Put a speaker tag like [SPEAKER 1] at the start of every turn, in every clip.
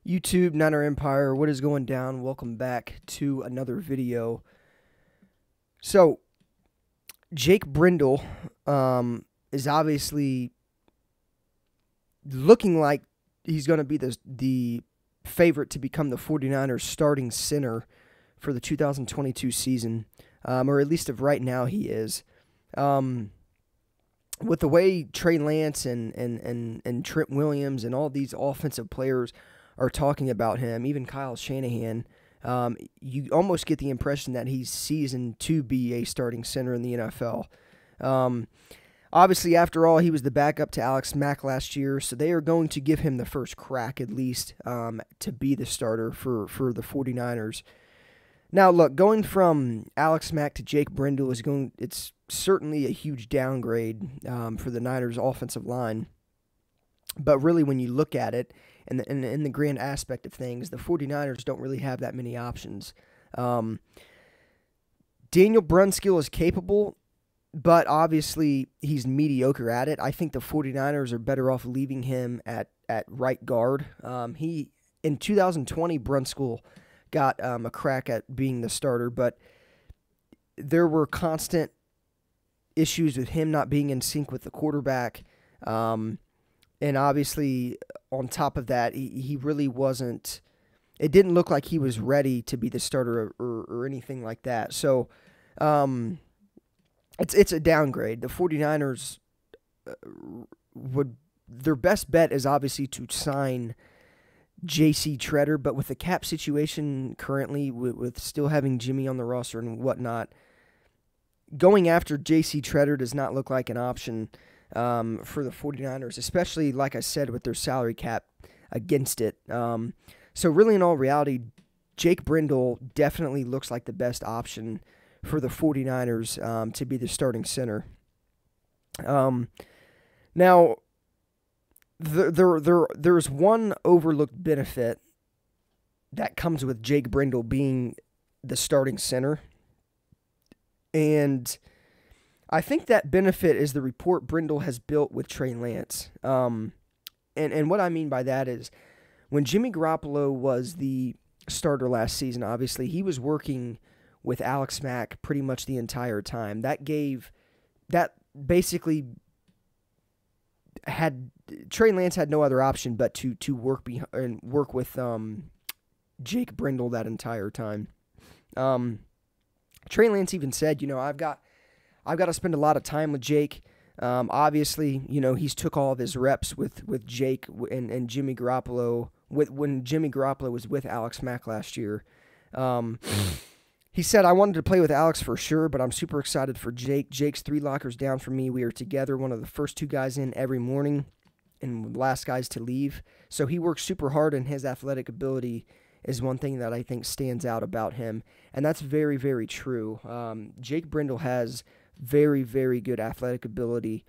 [SPEAKER 1] YouTube, Niner Empire, what is going down? Welcome back to another video. So, Jake Brendel is obviously looking like he's going to be the favorite to become the 49ers starting center for the 2022 season, or at least of right now he is. With the way Trey Lance and Trent Williams and all these offensive players are talking about him, even Kyle Shanahan, you almost get the impression that he's seasoned to be a starting center in the NFL. Obviously, after all, he was the backup to Alex Mack last year, so they are going to give him the first crack at least to be the starter for the 49ers. Now, look, going from Alex Mack to Jake Brendel it's certainly a huge downgrade for the Niners' offensive line. But really, when you look at it, in the grand aspect of things, the 49ers don't really have that many options. Daniel Brunskill is capable, but obviously he's mediocre at it. I think the 49ers are better off leaving him at right guard. In 2020, Brunskill got a crack at being the starter, but there were constant issues with him not being in sync with the quarterback. And obviously, on top of that, he really wasn't. It didn't look like he was ready to be the starter or anything like that. So, it's a downgrade. The 49ers their best bet is obviously to sign J.C. Tretter, but with the cap situation currently, with still having Jimmy on the roster and whatnot, going after J.C. Tretter does not look like an option for the 49ers, especially, like I said, with their salary cap against it. So really, in all reality, Jake Brendel definitely looks like the best option for the 49ers to be the starting center. Now, there's one overlooked benefit that comes with Jake Brendel being the starting center, and I think that benefit is the rapport Brendel has built with Trey Lance. And what I mean by that is when Jimmy Garoppolo was the starter last season, obviously, he was working with Alex Mack pretty much the entire time. That basically had Trey Lance had no other option but to work with Jake Brendel that entire time. Trey Lance even said, I've got to spend a lot of time with Jake. Obviously, he's took all of his reps with Jake and Jimmy Garoppolo when Jimmy Garoppolo was with Alex Mack last year. He said, I wanted to play with Alex for sure, but I'm super excited for Jake. Jake's 3 lockers down from me. We are together, one of the first 2 guys in every morning and last guys to leave. So he works super hard, and his athletic ability is one thing that I think stands out about him. And that's very, very true. Jake Brendel has very, very good athletic ability.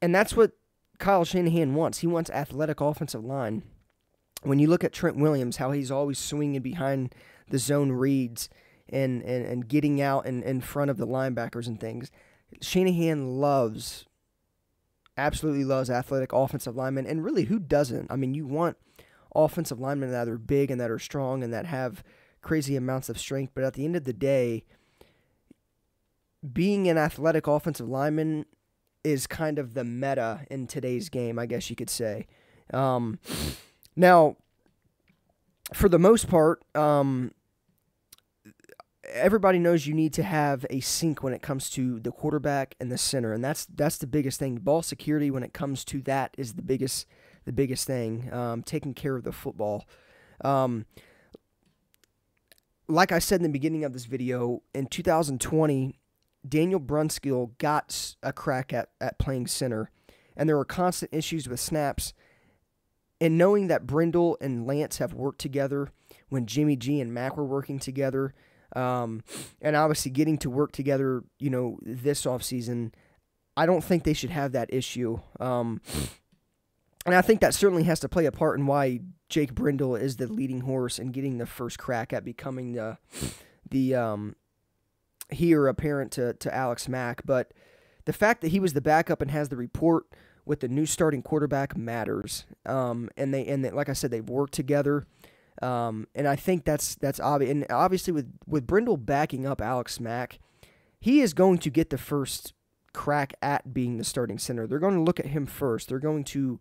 [SPEAKER 1] And that's what Kyle Shanahan wants. He wants athletic offensive line. When you look at Trent Williams, how he's always swinging behind the zone reads and getting out in front of the linebackers and things, Shanahan absolutely loves athletic offensive linemen. And really, who doesn't? I mean, you want offensive linemen that are big and that are strong and that have crazy amounts of strength. But at the end of the day, being an athletic offensive lineman is kind of the meta in today's game, I guess you could say. Now, for the most part, everybody knows you need to have a sync when it comes to the quarterback and the center, and that's the biggest thing. Ball security when it comes to that is the biggest thing. Taking care of the football. Like I said in the beginning of this video, in 2020, Daniel Brunskill got a crack at playing center, and there were constant issues with snaps. And knowing that Brendel and Lance have worked together when Jimmy G and Mack were working together, and obviously getting to work together, this offseason, I don't think they should have that issue. And I think that certainly has to play a part in why Jake Brendel is the leading horse and getting the first crack at becoming the heir apparent to Alex Mack. But the fact that he was the backup and has the report with the new starting quarterback matters. And like I said, they've worked together. And I think that's obvious. And obviously, with Brendel backing up Alex Mack, he is going to get the first crack at being the starting center. They're going to look at him first. They're going to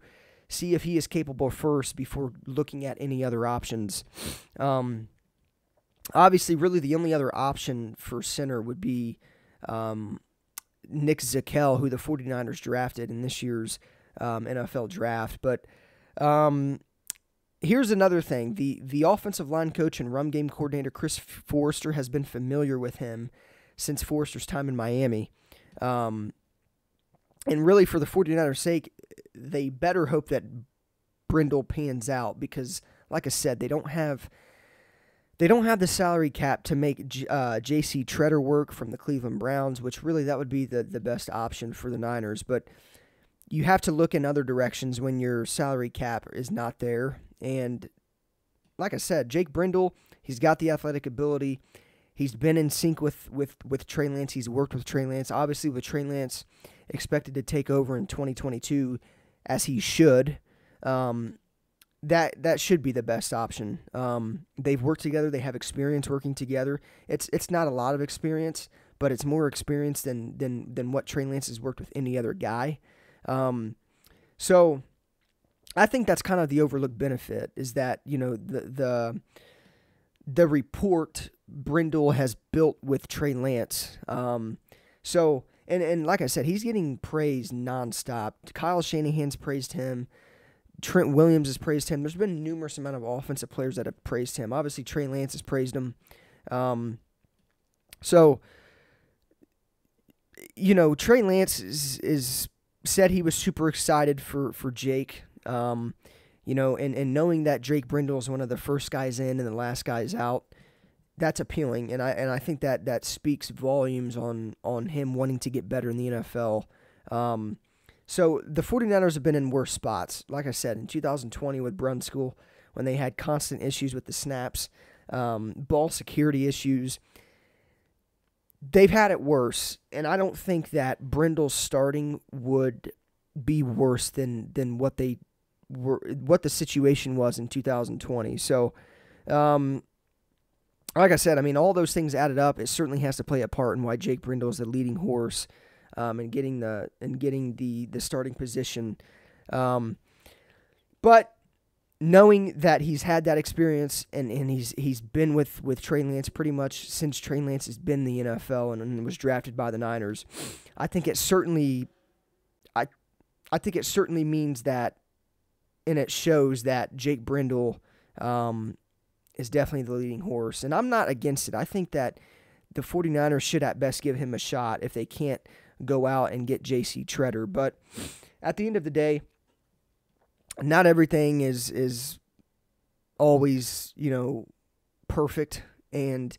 [SPEAKER 1] see if he is capable first before looking at any other options. Obviously, really the only other option for center would be Nick Zakelj, who the 49ers drafted in this year's NFL draft. But here's another thing. The offensive line coach and run game coordinator, Chris Forrester, has been familiar with him since Forrester's time in Miami. And really, for the 49ers' sake, they better hope that Brendel pans out because, like I said, they don't have the salary cap to make J.C. Tretter work from the Cleveland Browns, which really that would be the best option for the Niners. But you have to look in other directions when your salary cap is not there. And like I said, Jake Brendel, he's got the athletic ability. He's been in sync with Trey Lance. He's worked with Trey Lance. Obviously, with Trey Lance expected to take over in 2022, as he should, that should be the best option. They've worked together. They have experience working together. It's not a lot of experience, but it's more experience than what Trey Lance has worked with any other guy. So I think that's kind of the overlooked benefit is that, you know, the report Brendel has built with Trey Lance. So like I said, he's getting praised nonstop. Kyle Shanahan's praised him. Trent Williams has praised him. There's been numerous amount of offensive players that have praised him. Obviously, Trey Lance has praised him. So, you know, Trey Lance is said he was super excited for Jake. You know, and knowing that Jake Brendel is one of the first guys in and the last guys out, that's appealing. And I think that speaks volumes on him wanting to get better in the NFL. So the 49ers have been in worse spots. Like I said, in 2020 with Brunskill, when they had constant issues with the snaps, ball security issues, they've had it worse. And I don't think that Brendel's starting would be worse than what the situation was in 2020. So, like I said, I mean, all those things added up. It certainly has to play a part in why Jake Brendel is the leading horse. And getting the starting position, but knowing that he's had that experience and he's been with Trey Lance pretty much since Trey Lance has been in the NFL and was drafted by the Niners, I think it certainly means that, and it shows that Jake Brendel is definitely the leading horse, and I'm not against it. I think that the 49ers should at best give him a shot if they can't go out and get J.C. Tretter. But at the end of the day, not everything is always, you know, perfect. And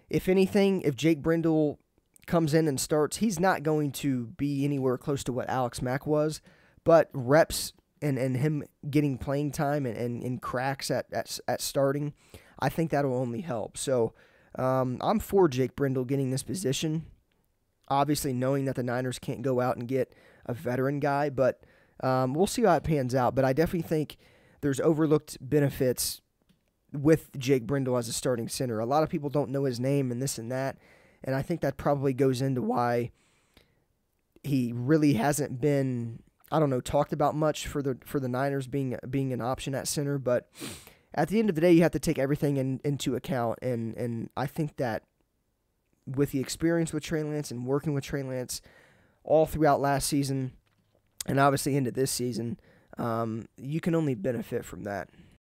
[SPEAKER 1] if anything, if Jake Brendel comes in and starts, he's not going to be anywhere close to what Alex Mack was. But reps and him getting playing time and cracks at starting, I think that'll only help. So I'm for Jake Brendel getting this position. Obviously, knowing that the Niners can't go out and get a veteran guy, but we'll see how it pans out. But I definitely think there's overlooked benefits with Jake Brendel as a starting center. A lot of people don't know his name and this and that, and I think that probably goes into why he really hasn't been, I don't know, talked about much for the Niners being an option at center. But at the end of the day, you have to take everything into account, and I think that with the experience with Trey Lance and working with Trey Lance all throughout last season and obviously into this season, you can only benefit from that.